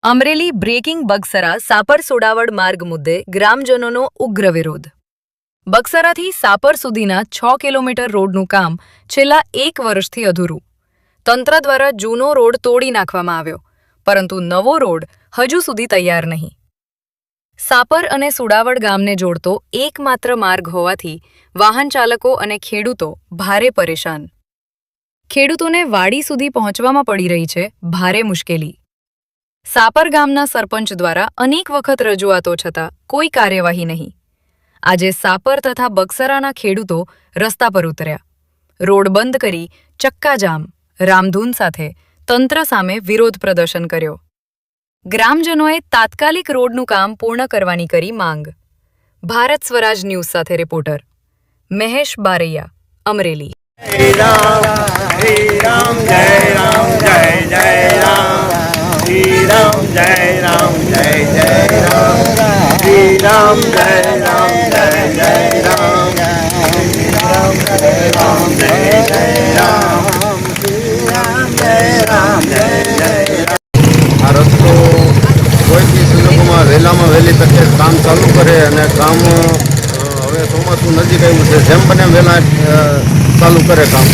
Amreli breaking Bagasara Sapar સોડાવડ માર્ગ મુદ્દે ગ્રામજનોનો ઉગ્ર વિરોધ. બગસરાથી સાપર સુધીના 6 કિલોમીટર રોડનું કામ છેલ્લા 1 વર્ષથી અધૂરું. તંત્ર દ્વારા જૂનો રોડ તોડી નાખવામાં આવ્યો, પરંતુ નવો રોડ હજુ સુધી તૈયાર નહીં. સાપર અને સુડાવડ ગામને જોડતો એકમાત્ર માર્ગ હોવાથી વાહન ચાલકો અને ખેડૂતો ભારે પરેશાન. ખેડૂતોને વાડી સુધી પહોંચવામાં પડી રહી છે ભારે મુશ્કેલી. સાપર ગામના સરપંચ દ્વારા અનેક વખત રજૂઆતો છતાં કોઈ કાર્યવાહી નહીં. આજે સાપર તથા બગસરાના ખેડૂતો રસ્તા પર ઉતર્યા. રોડ બંધ કરી ચક્કાજામ, રામધૂન સાથે તંત્ર સામે વિરોધ પ્રદર્શન કર્યો. ગ્રામજનોએ તાત્કાલિક રોડનું કામ પૂર્ણ કરવાની કરી માંગ. ભારત સ્વરાજ ન્યૂઝ સાથે reporter Mahesh Baraiya, Amreli. Jai Ram, Jai Ram, Jai Ram, Jai Jai Ram. Jai Ram, Jai Ram, Jai Jai Ram. Jai Ram, Jai Ram, Jai Jai Ram. Jai Ram, Jai Ram, Jai Jai Ram. Jai Ram, Jai Jai Ram. આ રસ્તો કોઈ બી સંજોગોમાં વહેલામાં વહેલી તકે કામ ચાલુ કરે અને કામ હવે ચોમાસું નજીક આવ્યું છે, જેમ બને વહેલા ચાલુ કરે કામ.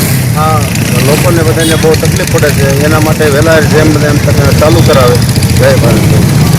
આ લોકોને બધાને બહુ તકલીફ પડે છે, એના માટે વહેલા જેમ બને એમ ચાલુ કરાવે. જય ભારત.